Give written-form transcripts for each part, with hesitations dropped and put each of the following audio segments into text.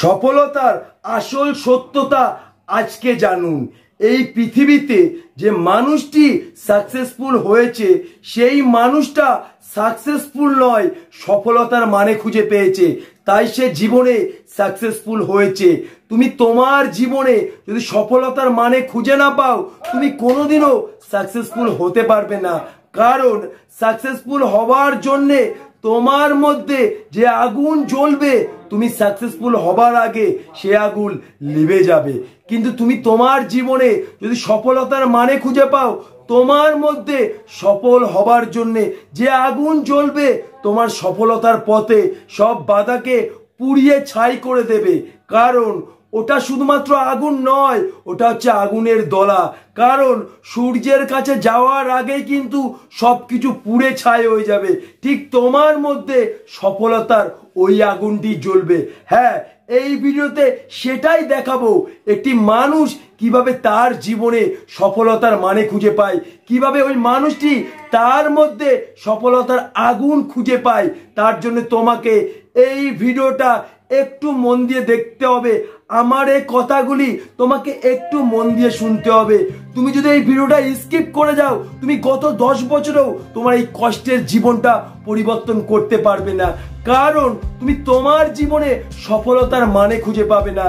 সফলতার আসল সত্যতা আজকে জানুন। এই পৃথিবীতে যে মানুষটি সাকসেসফুল হয়েছে সেই মানুষটা সাকসেসফুল নয়, সফলতার মানে খুঁজে পেয়েছে, তাই সে জীবনে সাকসেসফুল হয়েছে। তুমি তোমার জীবনে যদি সফলতার মানে খুঁজে না পাও, তুমি কোনোদিনও সাকসেসফুল হতে পারবে না। কারণ সাকসেসফুল হওয়ার জন্যে তোমার মধ্যে যে আগুন জ্বলবে, তুমি সাকসেসফুল হবার আগে সে আগুন লিভে যাবে। কিন্তু তুমি তোমার জীবনে যদি সফলতার মানে খুঁজে পাও, তোমার মধ্যে সফল হবার জন্যে যে আগুন জ্বলবে তোমার সফলতার পথে সব বাধাকে পুড়িয়ে ছাই করে দেবে। কারণ ওটা শুধুমাত্র আগুন নয়, ওটা হচ্ছে আগুনের দলা। কারণ সূর্যের কাছে যাওয়ার আগে কিন্তু সবকিছু পুড়ে ছাই হয়ে যাবে, ঠিক তোমার মধ্যে সফলতার ওই আগুনটি জ্বলবে। হ্যাঁ, এই ভিডিওতে সেটাই দেখাবো, একটি মানুষ কিভাবে তার জীবনে সফলতার মানে খুঁজে পায়, কিভাবে ওই মানুষটি তার মধ্যে সফলতার আগুন খুঁজে পায়। তার জন্য তোমাকে এই ভিডিওটা একটু মন দিয়ে দেখতে হবে। আমার এই কথাগুলি তোমাকে একটু মন দিয়ে শুনতে হবে। তুমি যদি এই ভিডিওটা স্কিপ করে যাও, তুমি গত 10 বছরেও তোমার এই কষ্টের জীবনটা পরিবর্তন করতে পারবে না। কারণ তুমি তোমার জীবনে সফলতার মানে খুঁজে পাবে না।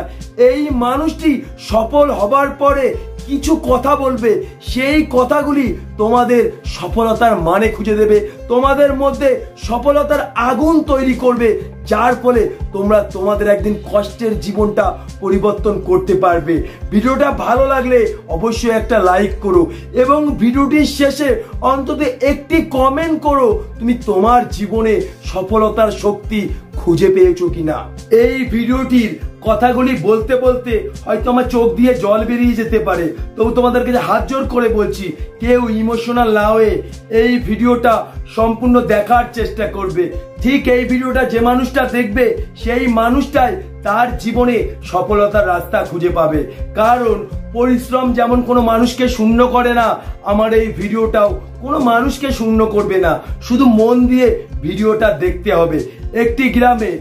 এই মানুষটি সফল হবার পরে কিছু কথা বলবে, সেই কথাগুলি তোমাদের সফলতার মানে খুঁজে দেবে, তোমাদের মধ্যে সফলতার আগুন তৈরি করবে, যার ফলে তোমরা তোমাদের একদিন কষ্টের জীবনটা পরিবর্তন করতে পারবে। ভিডিওটা ভালো লাগলে অবশ্যই একটা লাইক করো এবং ভিডিওটির শেষে অন্তত একটি কমেন্ট করো তুমি তোমার জীবনে সফলতার শক্তি খুঁজে পেয়েছো কিনা। এই ভিডিওটির কথাগুলি বলতে বলতে হয়তো আমার চোখ দিয়ে জল বেরিয়ে যেতে পারে, তবু তোমাদের কাছে হাত জোর করে বলছি, কেউ ইমোশনাল না হয়ে এই ভিডিওটা সম্পূর্ণ দেখার চেষ্টা করবে। ঠিক এই ভিডিওটা যে মানুষটা দেখবে সেই মানুষটাই তার জীবনে সফলতার রাস্তা খুঁজে পাবে। কারণ পরিশ্রম যেমন কোনো মানুষকে শূন্য করে না, আমার এই ভিডিওটাও কোনো মানুষকে শূন্য করবে না। শুধু মন দিয়ে ভিডিওটা দেখতে হবে। একটি গ্রামে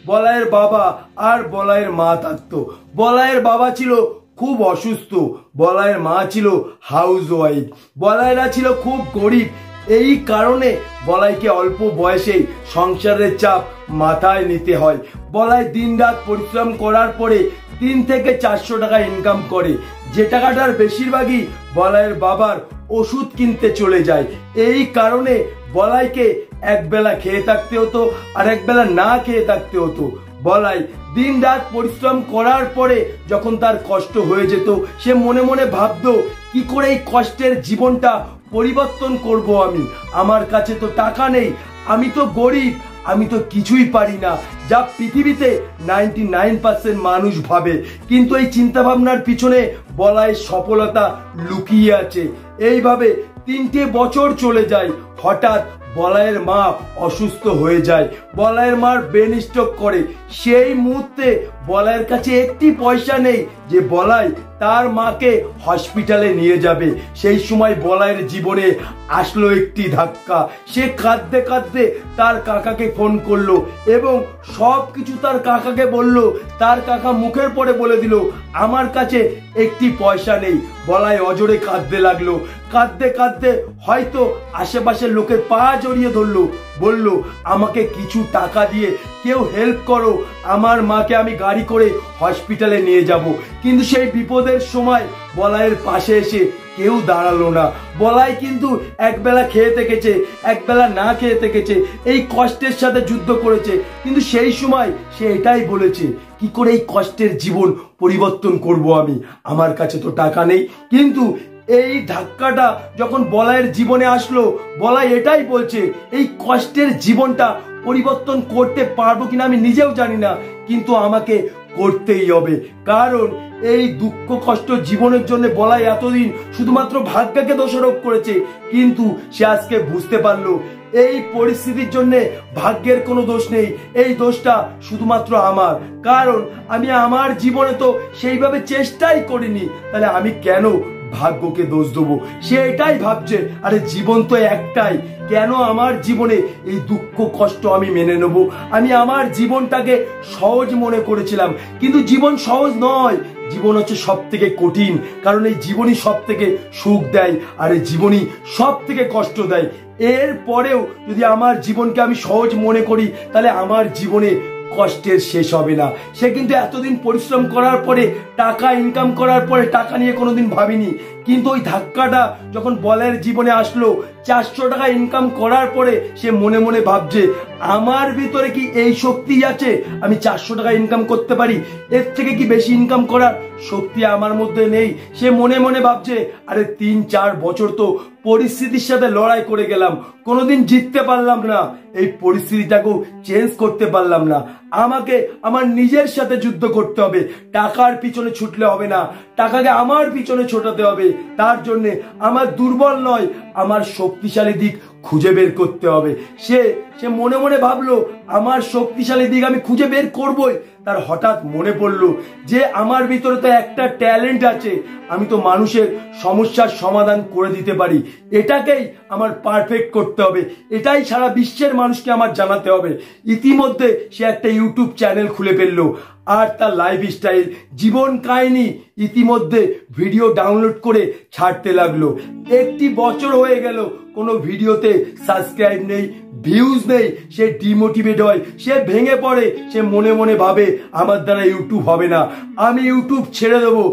বলাইয়ের বাবা আর বলাইয়ের মা থাকতো। বলাইয়ের বাবা ছিল খুব অসুস্থ, বলাইয়ের মা ছিল হাউস ওয়াইফ। বলাইরা ছিল খুব গরিব, এই কারণে বলাইকে অল্প বয়সেই সংসারের চাপ মাথায় নিতে হয়। বলাই দিন রাত পরিশ্রম করার পরে 3 থেকে 400 টাকা ইনকাম করে, যে টাকাটার বেশিরভাগই বলাইয়ের বাবার ওষুধ কিনতে চলে যায়। এই কারণে বলাইকে একবেলা খেয়ে থাকতে হতো আর একবেলা না খেয়ে থাকতে হতো। বলাই দিন রাত পরিশ্রম করার পরে যখন তার কষ্ট হয়ে যেত, সে মনে মনে ভাবতো কি করে এই কষ্টের জীবনটা পরিবর্তন করব আমি। আমার কাছে তো টাকা নেই, আমি তো গরিব, আমি তো কিছুই পারি না, যা পৃথিবীতে 99% মানুষ ভাবে। কিন্তু এই চিন্তা ভাবনার পিছনে বলাইয়ের সফলতা লুকিয়ে আছে। এইভাবে 3টে বছর চলে যায়। হঠাৎ বলাইয়ের মা অসুস্থ হয়ে যায়, বলাইয়ের মার ব্রেন স্ট্রোক করে। সেই মুহূর্তে বলাইয়ের কাছে একটি পয়সা নেই যে বলাই তার মাকে হসপিটালে নিয়ে যাবে। সেই সময় বলাইয়ের জীবনে আসলো একটি ধাক্কা। সে কাঁদতে কাঁদতে তার কাকাকে ফোন করলো এবং সব কিছু তার কাকাকে বলল। তার কাকা মুখের পরে বলে দিল, আমার কাছে একটি পয়সা নেই। বলাই অজরে কাঁদতে লাগলো। কাঁদতে কাঁদতে হয়তো আশেপাশের লোকের পা জড়িয়ে ধরলো, বলল আমাকে কিছু টাকা দিয়ে কেউ হেল্প করো, আমার মাকে আমি গাড়ি করে হসপিটালে নিয়ে যাব। কিন্তু সেই বিপদের সময় বলাইয়ের পাশে এসে কেউ দাঁড়ালো না। বলাই কিন্তু একবেলা খেয়ে থেকেছে, একবেলা না খেয়ে থেকেছে, এই কষ্টের সাথে যুদ্ধ করেছে। কিন্তু সেই সময় সে এটাই বলেছে, কি করে এই কষ্টের জীবন পরিবর্তন করব আমি, আমার কাছে তো টাকা নেই। কিন্তু এই ধাক্কাটা যখন বলাইয়ের জীবনে আসলো, বলাই এটাই বলছে, এই কষ্টের জীবনটা পরিবর্তন করতে পারবো কিনা আমি নিজেও জানি না, কিন্তু আমাকে করতেই হবে। কারণ এই দুঃখ কষ্ট জীবনের জন্য বলাই এতদিন শুধুমাত্র ভাগ্যকে দোষারোপ করেছে, কিন্তু সে আজকে বুঝতে পারলো এই পরিস্থিতির জন্য ভাগ্যের কোনো দোষ নেই, এই দোষটা শুধুমাত্র আমার। কারণ আমি আমার জীবনে তো সেইভাবে চেষ্টাই করিনি, তাহলে আমি কেন ভাগ্যকে দোষ দেবো। সে এটাই ভাবছে আরে জীবন তো একটাই, কেন আমার জীবনে এই দুঃখ কষ্ট আমি মেনে নেব। আমি আমার জীবনটাকে সহজ মনে করেছিলাম, কিন্তু জীবন সহজ নয়। জীবন হচ্ছে সব থেকে কঠিন, কারণ এই জীবনই সব থেকে সুখ দেয় আর এই জীবনই সব থেকে কষ্ট দেয়। এর পরেও যদি আমার জীবনকে আমি সহজ মনে করি, তাহলে আমার জীবনে কষ্টের শেষ হবে না। সে কিন্তু এতদিন পরিশ্রম করার পরে, টাকা ইনকাম করার পরে, টাকা নিয়ে কোনোদিন ভাবিনি, কিন্তু ওই ধাক্কাটা যখন বলের জীবনে আসলো, 400 টাকা ইনকাম করার পরে সে মনে মনে ভাবছে আমার ভিতরে কি এই শক্তি আছে, আমি 400 টাকা ইনকাম করতে পারি, এর থেকে কি বেশি ইনকাম করার শক্তি আমার মধ্যে নেই। সে মনে মনে ভাবছে আরে 3-4 বছর তো পরিস্থিতির সাথে লড়াই করে গেলাম, কোনোদিন জিততে পারলাম না, এই পরিস্থিতিটাকেও চেঞ্জ করতে পারলাম না, আমাকে আমার নিজের সাথে যুদ্ধ করতে হবে। টাকার পিছনে ছুটলে হবে না, টাকাকে আমার পিছনে ছোটাতে হবে। তার জন্য আমার দুর্বল নয়, আমার শক্তিশালী দিক খুঁজে বের করতে হবে। সে মনে মনে ভাবলো আমার শক্তিশালী দিক আমি খুঁজে বের করবই। তার হঠাৎ মনে পড়লো যে আমার ভিতরে তো একটা ট্যালেন্ট আছে, আমি তো মানুষের সমস্যার সমাধান করে দিতে পারি। এটাকেই আমার পারফেক্ট করতে হবে, এটাই সারা বিশ্বের মানুষকে আমার জানাতে হবে। ইতিমধ্যে সে একটা ইউটিউব চ্যানেল খুলে ফেললো আর তার লাইফস্টাইল, জীবন কাহিনী ইতিমধ্যে ভিডিও ডাউনলোড করে ছাড়তে লাগলো। 1 বছর হয়ে গেল, কোনো ভিডিওতে সাবস্ক্রাইব নেই, ভিউজ নেই। সে ডিমোটিভেট হয়, সে ভেঙে পড়ে, সে মনে মনে ভাবে আমার দ্বারা ইউটিউব হবে না, আমি ইউটিউব ছেড়ে দেবো।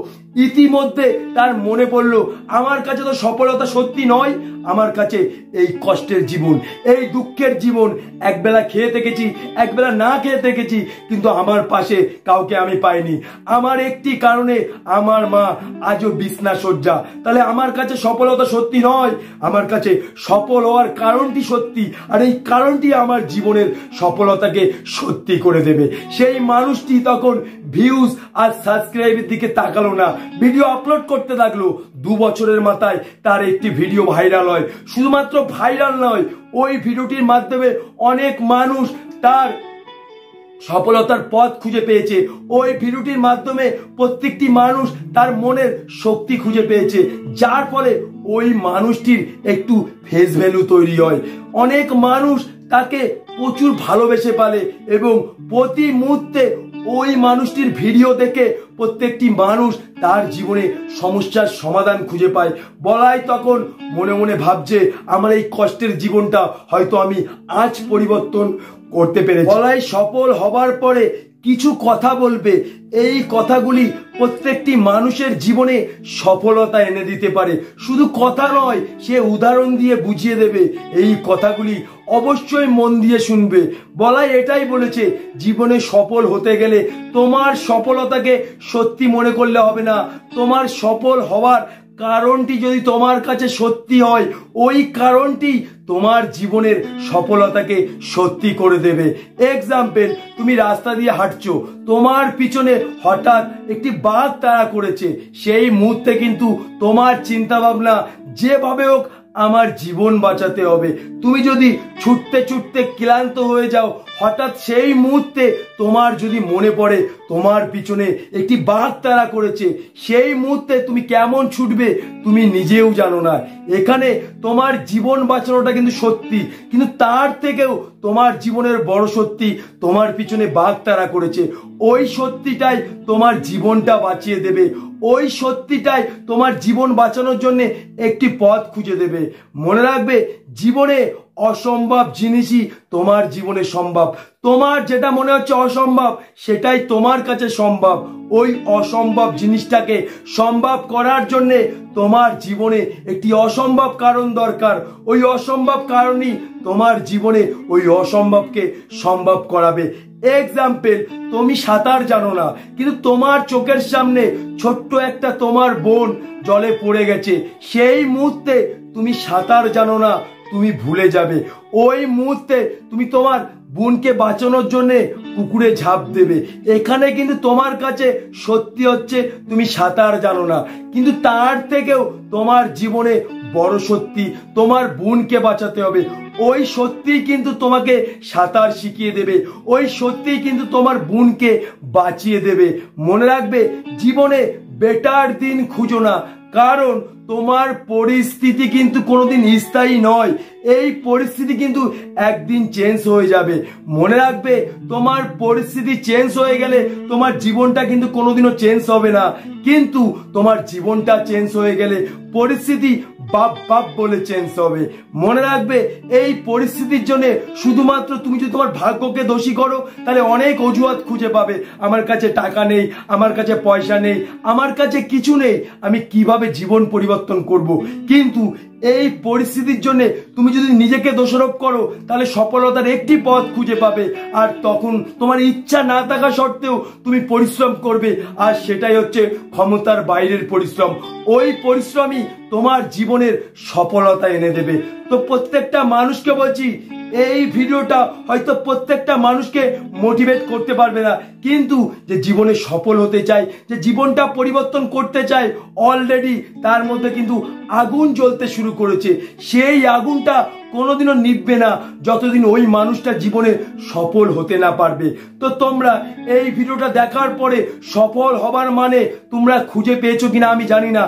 ইতিমধ্যে তার মনে পড়লো আমার কাছে তো সফলতা সত্যি নয়, আমার কাছে এই কষ্টের জীবন, এই দুঃখের জীবন। একবেলা খেয়ে থেকেছি, একবেলা না খেয়ে থেকেছি, কিন্তু আমার পাশে কাউকে আমি পাইনি। আমার একটি কারণে আমার মা আজও বিছনা শয্যা। তাহলে আমার কাছে সফলতা সত্যি নয়, আমার কাছে সফল হওয়ার কারণটি সত্যি, আর এই কারণটি আমার জীবনের সফলতাকে সত্যি করে দেবে। সেই মানুষটি তখন ভিউজ আর সাবস্ক্রাইবের দিকে তাকালো না, ভিডিও আপলোড করতে লাগলো। 2 বছরের মাথায় তার একটি ভিডিও ভাইরাল হয়। শুধুমাত্র ভাইরাল নয়, ওই ভিডিওটির মাধ্যমে অনেক মানুষ তার সফলতার পথ খুঁজে পেয়েছে। ওই ভিডিওটির মাধ্যমে প্রত্যেকটি মানুষ তার মনের শক্তি খুঁজে পেয়েছে, যার ফলে ওই মানুষটির একটু ফেস ভ্যালু তৈরি হয়। অনেক মানুষ তাকে প্রচুর ভালোবেসে পারে এবং প্রতি মুহূর্তে ওই মানুষটির ভিডিও দেখে প্রত্যেকটি মানুষ তার জীবনে সমস্যার সমাধান খুঁজে পায়। বলাই তখন মনে মনে ভাবছে আমার এই কষ্টের জীবনটা হয়তো আমি আজ পরিবর্তন করতে পেরেছি। বলাই সফল হবার পরে কিছু কথা বলবে, এই কথাগুলি প্রত্যেকটি মানুষের জীবনে সফলতা এনে দিতে পারে। শুধু কথা নয়, সে উদাহরণ দিয়ে বুঝিয়ে দেবে। এই কথাগুলি অবশ্যই মন দিয়ে শুনবে। বলাই এটাই বলেছে, জীবনে সফল হতে গেলে তোমার সফলতাকে সত্যি মনে করলে হবে না, তোমার সফল হওয়ার কারণটি যদি তোমার কাছে সত্যি হয়, ওই কারণটি তোমার জীবনের সফলতাকে সত্যি করে দেবে। এক্সাম্পল, তুমি রাস্তা দিয়ে হাঁটছো, তোমার পিছনে হঠাৎ একটি বাঘ তাড়া করেছে। সেই মুহূর্তে কিন্তু তোমার চিন্তা ভাবনা যেভাবে হোক আমার জীবন বাঁচাতে হবে। তুমি যদি ছুটতে ছুটতে ক্লান্ত হয়ে যাও, হঠাৎ সেই মুহূর্তে তোমার যদি মনে পড়ে তোমার পিছনে একটি বাঘ তাড়া করেছে, সেই মুহূর্তে তুমি কেমন ছুটবে তুমি নিজেও জানো না। এখানে তোমার জীবন বাঁচানোটা কিন্তু সত্যি, কিন্তু তার থেকেও তোমার জীবনের বড় সত্যি তোমার পিছনে বাঘ তাড়া করেছে। ওই সত্যিটাই তোমার জীবনটা বাঁচিয়ে দেবে, ওই সত্যিটাই তোমার জীবন বাঁচানোর জন্য একটি পথ খুঁজে দেবে। মনে রাখবে, জীবনে অসম্ভব জিনিসই তোমার জীবনে সম্ভব। তোমার যেটা মনে হচ্ছে অসম্ভব, সেটাই তোমার কাছে সম্ভব। ওই অসম্ভব জিনিসটাকে সম্ভব করার জন্য তোমার জীবনে একটি অসম্ভব কারণ দরকার। ওই অসম্ভব কারণই তোমার জীবনে ওই অসম্ভবকে সম্ভব করাবে। এক্সাম্পল, তুমি সাঁতার জানো না, কিন্তু তোমার চোখের সামনে ছোট্ট একটা তোমার বোন জলে পড়ে গেছে। সেই মুহূর্তে তুমি সাঁতার জানো না, তুমি ভুলে যাবে। ওই মুহূর্তে তুমি তোমার বোনকে বাঁচানোর জন্য পুকুরে ঝাঁপ দেবে। এখানে কিন্তু তোমার কাছে সত্যি হচ্ছে তুমি সাঁতার জানো না, কিন্তু তার থেকেও তোমার জীবনে বড় সত্যি তোমার বোনকে বাঁচাতে হবে। ওই সত্যি কিন্তু তোমাকে সাঁতার শিখিয়ে দেবে, ওই সত্যি কিন্তু তোমার বোনকে বাঁচিয়ে দেবে। মনে রাখবে, জীবনে বেটার দিন খুঁজো না, কারণ তোমার পরিস্থিতি কিন্তু কোনোদিন স্থায়ী নয়। এই পরিস্থিতি কিন্তু একদিন চেঞ্জ হয়ে যাবে। মনে রাখবে, তোমার পরিস্থিতি চেঞ্জ হয়ে গেলে তোমার জীবনটা কিন্তু কোনোদিনও চেঞ্জ হবে না, কিন্তু তোমার জীবনটা চেঞ্জ হয়ে গেলে পরিস্থিতি বাপ বাপ বলে চেঞ্জ হবে। মনে রাখবে, এই পরিস্থিতির জন্য শুধুমাত্র তুমি যদি তোমার ভাগ্যকে দোষী করো তাহলে অনেক অজুহাত খুঁজে পাবে। আমার কাছে টাকা নেই, আমার কাছে পয়সা নেই, আমার কাছে কিছু নেই, আমি কিভাবে জীবন পরিবর্তন করব। কিন্তু এই পরিস্থিতির জন্য তুমি যদি নিজেকে দোষারোপ করো তাহলে সফলতার একটি পথ খুঁজে পাবে, আর তখন তোমার ইচ্ছা না থাকা সত্ত্বেও তুমি পরিশ্রম করবে, আর সেটাই হচ্ছে ক্ষমতার বাইরের পরিশ্রম। ওই পরিশ্রমই তোমার জীবনের সফলতা এনে দেবে। তো প্রত্যেকটা মানুষকে বলছি, এই ভিডিওটা হয়তো প্রত্যেকটা মানুষকে মোটিভেট করতে পারবে না, কিন্তু যে জীবনে সফল হতে চায়, যে জীবনটা পরিবর্তন করতে চায়, অলরেডি তার মধ্যে কিন্তু আগুন জ্বলতে শুরু করেছে। সেই আগুনটা কোনোদিনও নিভবে না যতদিন ওই মানুষটা জীবনে সফল হতে না পারবে। তো তোমরা এই ভিডিওটা দেখার পরে সফল হবার মানে তোমরা খুঁজে পেয়েছো কিনা আমি জানি না।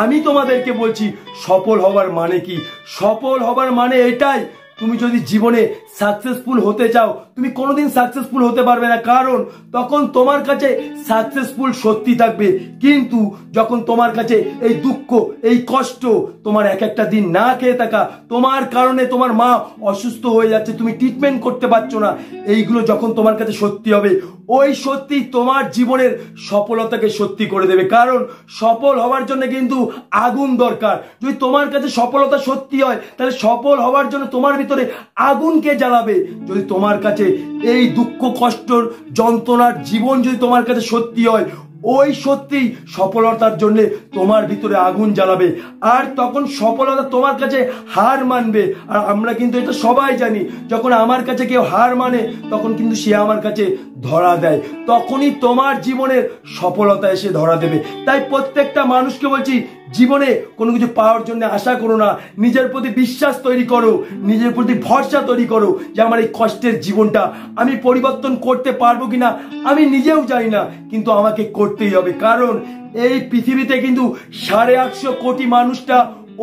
আমি তোমাদেরকে বলছি সফল হবার মানে কি। সফল হবার মানে এটাই, তুমি যদি জীবনে সাকসেসফুল হতে চাও তুমি কোনোদিন সাকসেসফুল হতে পারবে না, কারণ তখন তোমার কাছে সাকসেসফুল সত্যি থাকবে। কিন্তু যখন তোমার কাছে এই দুঃখ, এই কষ্ট, তোমার এক একটা দিন না খেয়ে থাকা, তোমার কারণে তোমার মা অসুস্থ হয়ে যাচ্ছে, তুমি ট্রিটমেন্ট করতে পারছো না, এইগুলো যখন তোমার কাছে সত্যি হবে, ওই সত্যি তোমার জীবনের সফলতাকে সত্যি করে দেবে। কারণ সফল হওয়ার জন্য কিন্তু আগুন দরকার। যদি তোমার কাছে সফলতা সত্যি হয় তাহলে সফল হওয়ার জন্য তোমার ভিতরে আগুনকে জ্বালাবে। যদি তোমার কাছে এই দুঃখ, কষ্ট, যন্ত্রণার জীবন যদি তোমার কাছে সত্যি হয়, ওই সত্যি সফলতার জন্য তোমার ভিতরে আগুন জ্বালাবে, আর তখন সফলতা তোমার কাছে হার মানবে। আর আমরা কিন্তু এটা সবাই জানি, যখন আমার কাছে কেউ হার মানে তখন কিন্তু সে আমার কাছে ধরা দেয়, তখনই তোমার জীবনের সফলতা এসে ধরা দেবে। তাই প্রত্যেকটা মানুষকে বলছি, জীবনে কোনো কিছু পাওয়ার জন্য আশা করো না, নিজের প্রতি বিশ্বাস তৈরি করো, নিজের প্রতি ভরসা তৈরি করো যে আমার এই কষ্টের জীবনটা আমি পরিবর্তন করতে পারবো কিনা আমি নিজেও জানি না, কিন্তু আমাকে করতেই হবে। কারণ এই পৃথিবীতে কিন্তু 850 কোটি মানুষটা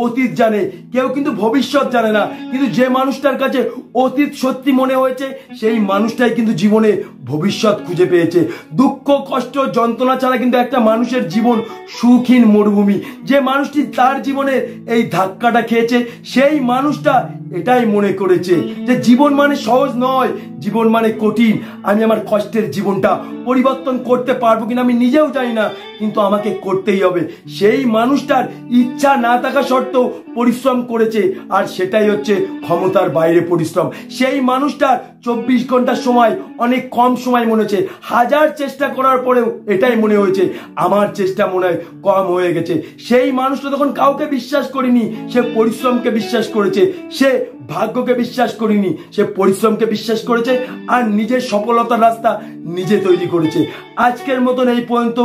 অতীত জানে, কেউ কিন্তু ভবিষ্যৎ জানে না। কিন্তু যে মানুষটার কাছে অতীত সত্যি মনে হয়েছে সেই মানুষটাই কিন্তু জীবনে ভবিষ্যৎ খুঁজে পেয়েছে। দুঃখ, কষ্ট, যন্ত্রণা ছাড়া কিন্তু একটা মানুষের জীবন সুখহীন মরুভূমি। যে মানুষটি তার জীবনে এই ধাক্কাটা খেয়েছে সেই মানুষটা এটাই মনে করেছে যে জীবন মানে সহজ নয়, জীবন মানে কঠিন। আমি আমার কষ্টের জীবনটা পরিবর্তন করতে পারবো কিনা আমি নিজেও জানি না, কিন্তু আমাকে করতেই হবে। সেই মানুষটার ইচ্ছা না থাকা সত্ত্বেও পরিশ্রম করেছে, আর সেটাই হচ্ছে ক্ষমতার বাইরে পরিশ্রম। সেই মানুষটার 24 ঘন্টার সময় অনেক কম সময় মনে হচ্ছে, হাজার চেষ্টা করার পরেও এটাই মনে হয়েছে আমার চেষ্টা মনে হয় কম হয়ে গেছে। সেই মানুষটা তখন কাউকে বিশ্বাস করেনি, সে পরিশ্রমকে বিশ্বাস করেছে, সে ভাগ্যকে বিশ্বাস করেনি, সে পরিশ্রমকে বিশ্বাস করেছে, আর নিজের সফলতার রাস্তা নিজে তৈরি করেছে। আজকের মতন এই পর্যন্ত।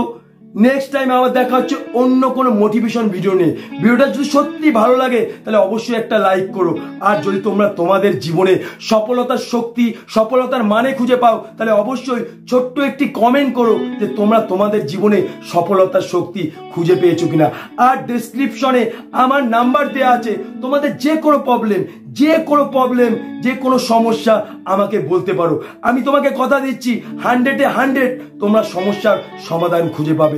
নেক্সট টাইম আবার দেখা হচ্ছে অন্য কোনো মোটিভেশন ভিডিও নিয়ে। ভিডিওটা যদি সত্যি ভালো লাগে তাহলে অবশ্যই একটা লাইক করো, আর যদি তোমরা তোমাদের জীবনে সফলতার শক্তি, সফলতার মানে খুঁজে পাও তাহলে অবশ্যই ছোট্ট একটি কমেন্ট করো যে তোমরা তোমাদের জীবনে সফলতার শক্তি খুঁজে পেয়েছো কিনা। আর ডেসক্রিপশনে আমার নাম্বার দেওয়া আছে, তোমাদের যে কোনো প্রবলেম, যে কোনো সমস্যা আমাকে বলতে পারো। আমি তোমাকে কথা দিচ্ছি 100-এ 100 তোমরা সমস্যার সমাধান খুঁজে পাবে।